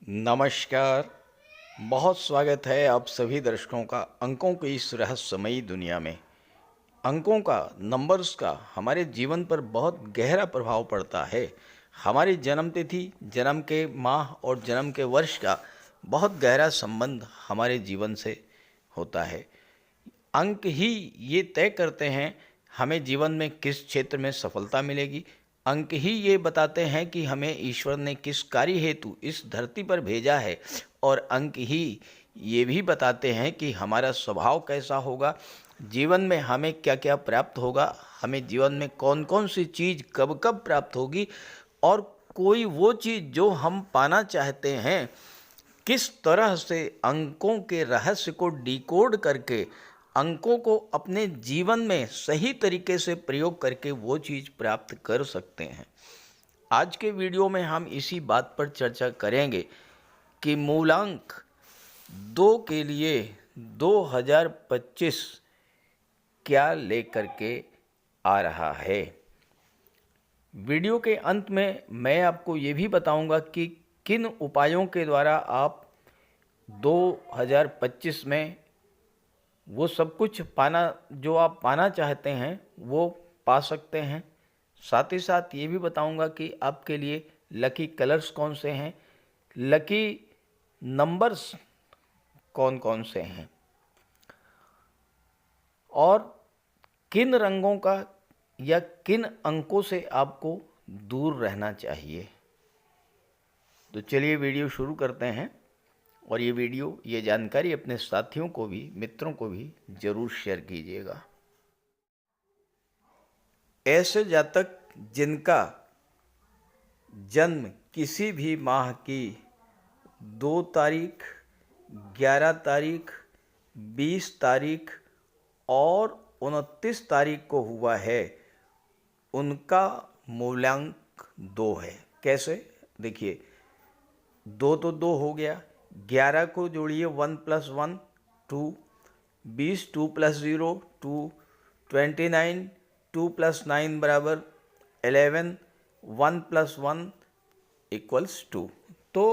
नमस्कार। बहुत स्वागत है आप सभी दर्शकों का अंकों की इस रहस्यमयी दुनिया में। अंकों का, नंबर्स का हमारे जीवन पर बहुत गहरा प्रभाव पड़ता है। हमारी जन्म तिथि, जन्म के माह और जन्म के वर्ष का बहुत गहरा संबंध हमारे जीवन से होता है। अंक ही ये तय करते हैं हमें जीवन में किस क्षेत्र में सफलता मिलेगी। अंक ही ये बताते हैं कि हमें ईश्वर ने किस कार्य हेतु इस धरती पर भेजा है, और अंक ही ये भी बताते हैं कि हमारा स्वभाव कैसा होगा, जीवन में हमें क्या क्या प्राप्त होगा, हमें जीवन में कौन कौन सी चीज़ कब कब प्राप्त होगी, और कोई वो चीज़ जो हम पाना चाहते हैं किस तरह से अंकों के रहस्य को डिकोड करके, अंकों को अपने जीवन में सही तरीके से प्रयोग करके वो चीज़ प्राप्त कर सकते हैं। आज के वीडियो में हम इसी बात पर चर्चा करेंगे कि मूलांक 2 के लिए 2025 क्या लेकर के आ रहा है। वीडियो के अंत में मैं आपको ये भी बताऊंगा कि किन उपायों के द्वारा आप 2025 में वो सब कुछ पाना जो आप पाना चाहते हैं वो पा सकते हैं। साथ ही साथ ये भी बताऊंगा कि आपके लिए लकी कलर्स कौन से हैं, लकी नंबर्स कौन कौन से हैं, और किन रंगों का या किन अंकों से आपको दूर रहना चाहिए। तो चलिए वीडियो शुरू करते हैं, और ये जानकारी अपने साथियों को भी, मित्रों को भी जरूर शेयर कीजिएगा। ऐसे जातक जिनका जन्म किसी भी माह की 2 तारीख, 11 तारीख, 20 तारीख और 29 तारीख को हुआ है, उनका मूलांक 2 है। कैसे? देखिए, 2 तो 2 हो गया, 11 को जोड़िए 1 + 1 2, 20 2 + 0 2, 29 2 + 9 = 11, 1 + 1 = 2। तो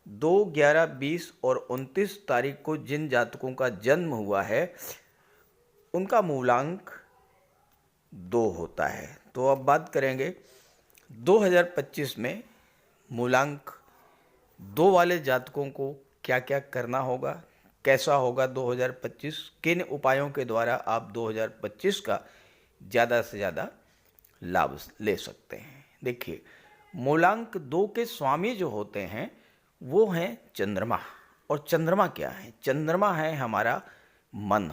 2, 11, 20 और 29 तारीख को जिन जातकों का जन्म हुआ है उनका मूलांक 2 होता है। तो अब बात करेंगे 2025 में मूलांक 2 वाले जातकों को क्या क्या करना होगा, कैसा होगा 2025, किन उपायों के द्वारा आप 2025 का ज़्यादा से ज़्यादा लाभ ले सकते हैं। देखिए, मूलांक 2 के स्वामी जो होते हैं वो हैं चंद्रमा। और चंद्रमा क्या है? चंद्रमा है हमारा मन,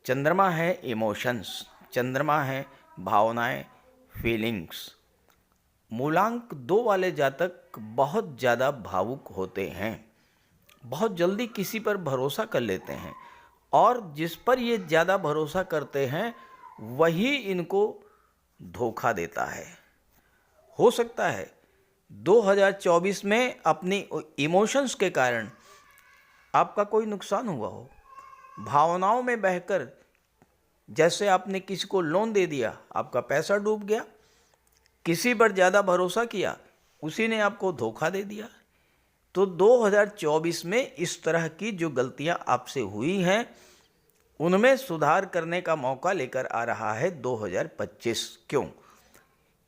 चंद्रमा है इमोशंस, चंद्रमा है भावनाएं, फीलिंग्स। मूलांक 2 वाले जातक बहुत ज़्यादा भावुक होते हैं, बहुत जल्दी किसी पर भरोसा कर लेते हैं, और जिस पर ये ज़्यादा भरोसा करते हैं वही इनको धोखा देता है। हो सकता है 2024 में अपनी इमोशंस के कारण आपका कोई नुकसान हुआ हो, भावनाओं में बहकर जैसे आपने किसी को लोन दे दिया, आपका पैसा डूब गया, किसी पर ज़्यादा भरोसा किया, उसी ने आपको धोखा दे दिया। तो 2024 में इस तरह की जो गलतियां आपसे हुई हैं उनमें सुधार करने का मौका लेकर आ रहा है 2025। क्यों?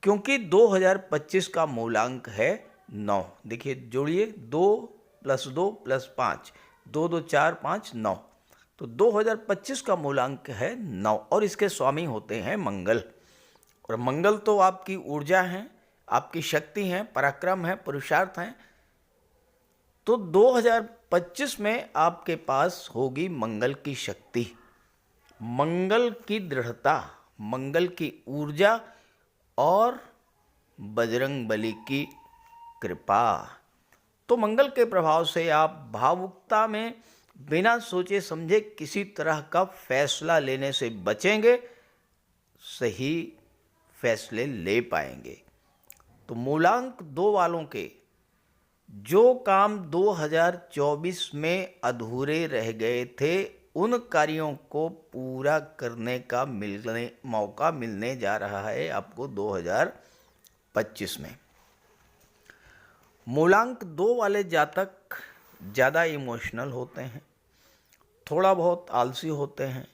क्योंकि 2025 का मूलांक है 9। देखिए, जोड़िए 2 + 2 + 5, 2 2 4 5 9। तो 2025 का मूलांक है 9, और इसके स्वामी होते हैं मंगल। और मंगल तो आपकी ऊर्जा है, आपकी शक्ति है, पराक्रम है, पुरुषार्थ है। तो 2025 में आपके पास होगी मंगल की शक्ति, मंगल की दृढ़ता, मंगल की ऊर्जा और बजरंग बली की कृपा। तो मंगल के प्रभाव से आप भावुकता में बिना सोचे समझे किसी तरह का फैसला लेने से बचेंगे, सही फैसले ले पाएंगे। तो मूलांक 2 वालों के जो काम 2024 में अधूरे रह गए थे, उन कार्यों को पूरा करने का मौका मिलने जा रहा है आपको 2025 में। मूलांक 2 वाले जातक ज़्यादा इमोशनल होते हैं, थोड़ा बहुत आलसी होते हैं,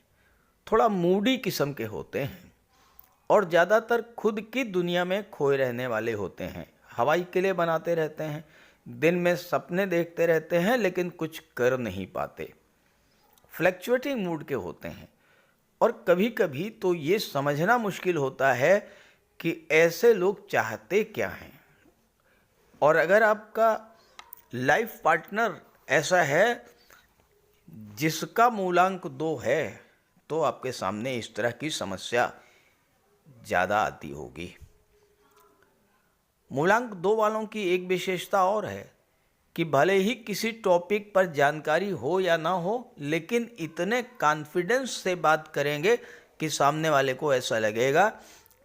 थोड़ा मूडी किस्म के होते हैं और ज़्यादातर खुद की दुनिया में खोए रहने वाले होते हैं। हवाई किले बनाते रहते हैं, दिन में सपने देखते रहते हैं लेकिन कुछ कर नहीं पाते। फ्लैक्चुएटिंग मूड के होते हैं और कभी कभी तो ये समझना मुश्किल होता है कि ऐसे लोग चाहते क्या हैं। और अगर आपका लाइफ पार्टनर ऐसा है जिसका मूलांक 2 है तो आपके सामने इस तरह की समस्या ज़्यादा आती होगी। मूलांक 2 वालों की एक विशेषता और है कि भले ही किसी टॉपिक पर जानकारी हो या ना हो, लेकिन इतने कॉन्फिडेंस से बात करेंगे कि सामने वाले को ऐसा लगेगा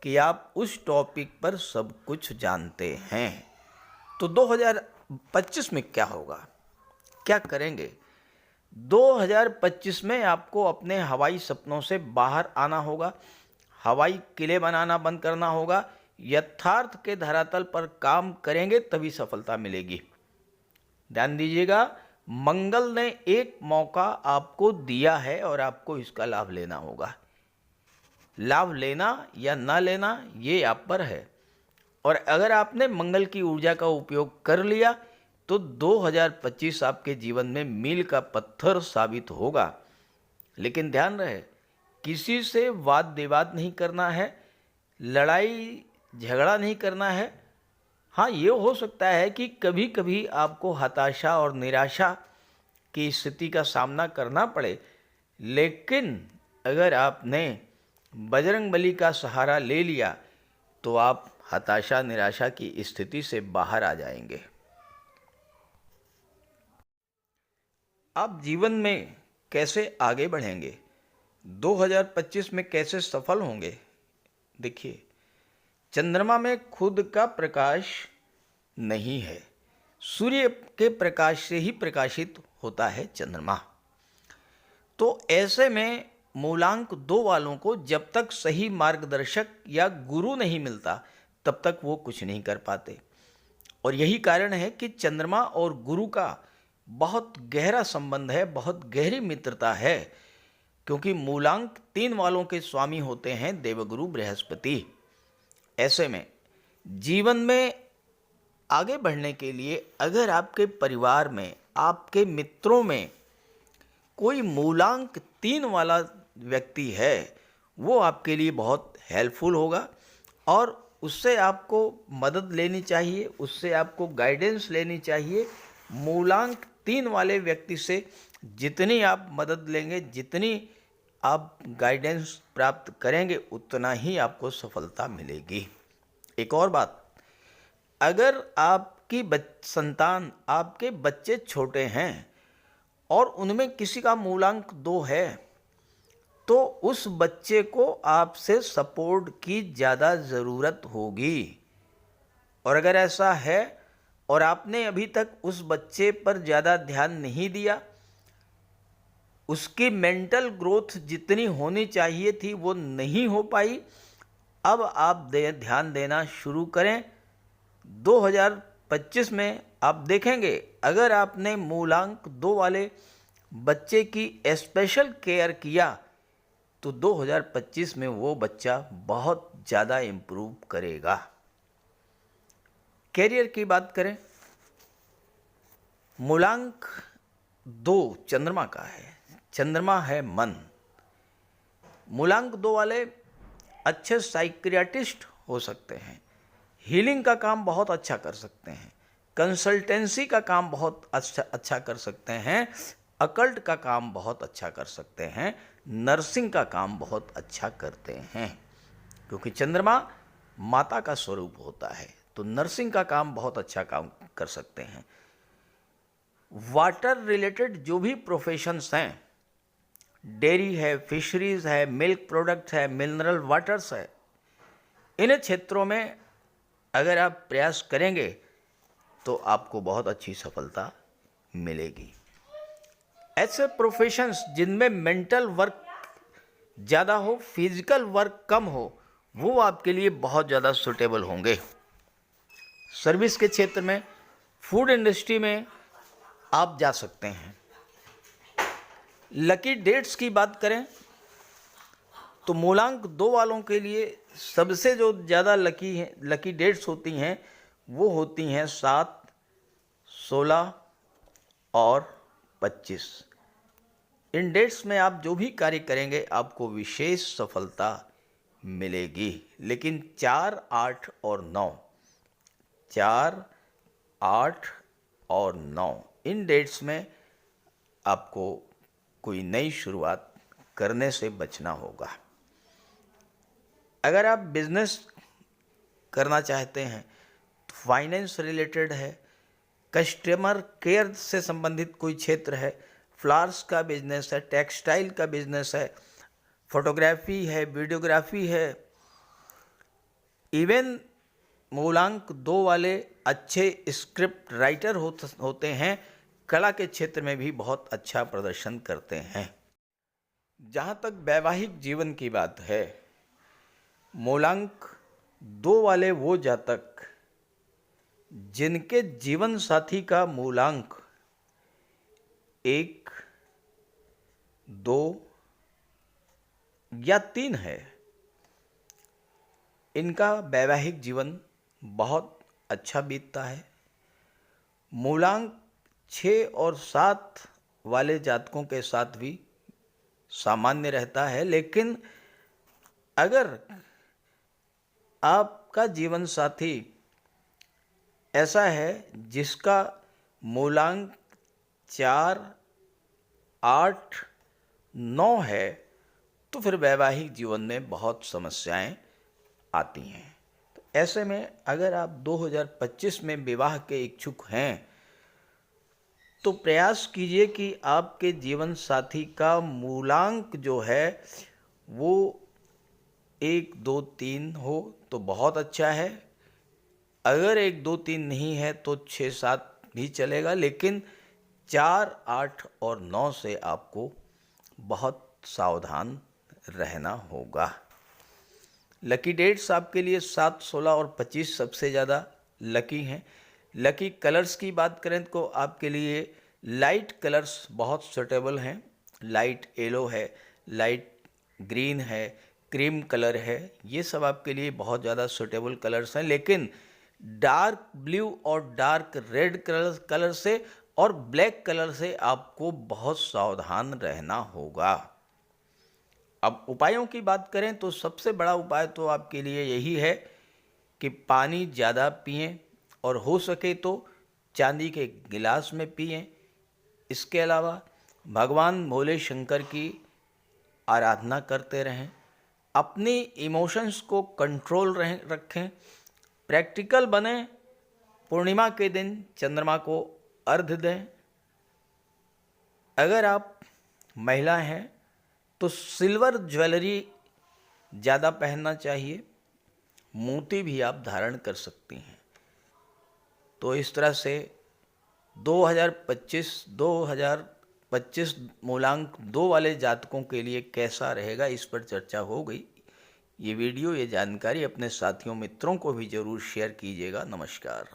कि आप उस टॉपिक पर सब कुछ जानते हैं। तो 2025 में क्या होगा, क्या करेंगे? 2025 में आपको अपने हवाई सपनों से बाहर आना होगा, हवाई किले बनाना बंद करना होगा, यथार्थ के धरातल पर काम करेंगे तभी सफलता मिलेगी। ध्यान दीजिएगा, मंगल ने एक मौका आपको दिया है और आपको इसका लाभ लेना होगा। लाभ लेना या ना लेना ये आप पर है। और अगर आपने मंगल की ऊर्जा का उपयोग कर लिया तो 2025 आपके जीवन में मील का पत्थर साबित होगा। लेकिन ध्यान रहे, किसी से वाद विवाद नहीं करना है, लड़ाई झगड़ा नहीं करना है। हाँ, ये हो सकता है कि कभी कभी आपको हताशा और निराशा की स्थिति का सामना करना पड़े, लेकिन अगर आपने बजरंगबली का सहारा ले लिया तो आप हताशा निराशा की स्थिति से बाहर आ जाएंगे। आप जीवन में कैसे आगे बढ़ेंगे, 2025 में कैसे सफल होंगे? देखिए, चंद्रमा में खुद का प्रकाश नहीं है, सूर्य के प्रकाश से ही प्रकाशित होता है चंद्रमा। तो ऐसे में मूलांक 2 वालों को जब तक सही मार्गदर्शक या गुरु नहीं मिलता तब तक वो कुछ नहीं कर पाते। और यही कारण है कि चंद्रमा और गुरु का बहुत गहरा संबंध है, बहुत गहरी मित्रता है, क्योंकि मूलांक 3 वालों के स्वामी होते हैं देवगुरु बृहस्पति। ऐसे में जीवन में आगे बढ़ने के लिए अगर आपके परिवार में, आपके मित्रों में कोई मूलांक 3 वाला व्यक्ति है, वो आपके लिए बहुत हेल्पफुल होगा और उससे आपको मदद लेनी चाहिए, उससे आपको गाइडेंस लेनी चाहिए। मूलांक 3 वाले व्यक्ति से जितनी आप मदद लेंगे, जितनी आप गाइडेंस प्राप्त करेंगे, उतना ही आपको सफलता मिलेगी। एक और बात, अगर आपकी संतान, आपके बच्चे छोटे हैं और उनमें किसी का मूलांक 2 है तो उस बच्चे को आपसे सपोर्ट की ज़्यादा ज़रूरत होगी। और अगर ऐसा है और आपने अभी तक उस बच्चे पर ज़्यादा ध्यान नहीं दिया, उसकी मेंटल ग्रोथ जितनी होनी चाहिए थी वो नहीं हो पाई, अब आप ध्यान देना शुरू करें। 2025 में आप देखेंगे, अगर आपने मूलांक 2 वाले बच्चे की स्पेशल केयर किया तो 2025 में वो बच्चा बहुत ज़्यादा इम्प्रूव करेगा। कैरियर की बात करें, मूलांक 2 चंद्रमा का है, चंद्रमा है मन। मूलांक 2 वाले अच्छे साइकियाट्रिस्ट हो सकते हैं, हीलिंग का काम बहुत अच्छा कर सकते हैं, कंसल्टेंसी का काम बहुत अच्छा कर सकते हैं, अकल्ट का काम बहुत अच्छा कर सकते हैं, नर्सिंग का काम बहुत अच्छा करते हैं, क्योंकि चंद्रमा माता का स्वरूप होता है। तो नर्सिंग का काम बहुत अच्छा काम कर सकते हैं। वाटर रिलेटेड जो भी प्रोफेशंस हैं, डेयरी है, फिशरीज है, मिल्क प्रोडक्ट है, मिनरल वाटर्स है, इन क्षेत्रों में अगर आप प्रयास करेंगे तो आपको बहुत अच्छी सफलता मिलेगी। ऐसे प्रोफेशंस जिनमें मेंटल वर्क ज़्यादा हो, फिजिकल वर्क कम हो, वो आपके लिए बहुत ज़्यादा सुटेबल होंगे। सर्विस के क्षेत्र में, फूड इंडस्ट्री में आप जा सकते हैं। लकी डेट्स की बात करें तो मूलांक 2 वालों के लिए सबसे जो ज़्यादा लकी डेट्स होती हैं वो होती हैं 7, 16 और 25। इन डेट्स में आप जो भी कार्य करेंगे आपको विशेष सफलता मिलेगी। लेकिन 4, 8 और 9, 4, 8 और 9 इन डेट्स में आपको कोई नई शुरुआत करने से बचना होगा। अगर आप बिजनेस करना चाहते हैं तो फाइनेंस रिलेटेड है, कस्टमर केयर से संबंधित कोई क्षेत्र है, फ्लावर्स का बिजनेस है, टेक्सटाइल का बिजनेस है, फोटोग्राफी है, वीडियोग्राफी है, इवन मूलांक 2 वाले अच्छे स्क्रिप्ट राइटर होते हैं, कला के क्षेत्र में भी बहुत अच्छा प्रदर्शन करते हैं। जहाँ तक वैवाहिक जीवन की बात है, मूलांक 2 वाले वो जातक जिनके जीवन साथी का मूलांक 1, 2 या 3 है, इनका वैवाहिक जीवन बहुत अच्छा बीतता है। मूलांक 6 और 7 वाले जातकों के साथ भी सामान्य रहता है। लेकिन अगर आपका जीवन साथी ऐसा है जिसका मूलांक 4, 8, 9 है तो फिर वैवाहिक जीवन में बहुत समस्याएं आती हैं। तो ऐसे में अगर आप 2025 में विवाह के इच्छुक हैं तो प्रयास कीजिए कि आपके जीवन साथी का मूलांक जो है वो 1, 2, 3 हो तो बहुत अच्छा है। अगर 1, 2, 3 नहीं है तो 6, 7 भी चलेगा, लेकिन 4, 8 और 9 से आपको बहुत सावधान रहना होगा। लकी डेट्स आपके लिए 7, 16 और 25 सबसे ज़्यादा लकी हैं। लकी कलर्स की बात करें तो आपके लिए लाइट कलर्स बहुत सूटेबल हैं। लाइट येलो है, लाइट ग्रीन है, क्रीम कलर है, ये सब आपके लिए बहुत ज़्यादा सूटेबल कलर्स हैं। लेकिन डार्क ब्लू और डार्क रेड कलर से और ब्लैक कलर से आपको बहुत सावधान रहना होगा। अब उपायों की बात करें तो सबसे बड़ा उपाय तो आपके लिए यही है कि पानी ज़्यादा पिएं और हो सके तो चांदी के गिलास में पिएं। इसके अलावा भगवान भोले शंकर की आराधना करते रहें, अपनी इमोशंस को कंट्रोल रखें, प्रैक्टिकल बने, पूर्णिमा के दिन चंद्रमा को अर्घ्य दें। अगर आप महिला हैं तो सिल्वर ज्वेलरी ज़्यादा पहनना चाहिए, मोती भी आप धारण कर सकती हैं। तो इस तरह से 2025 मूलांक 2 वाले जातकों के लिए कैसा रहेगा, इस पर चर्चा हो गई। ये वीडियो, ये जानकारी अपने साथियों मित्रों को भी ज़रूर शेयर कीजिएगा। नमस्कार।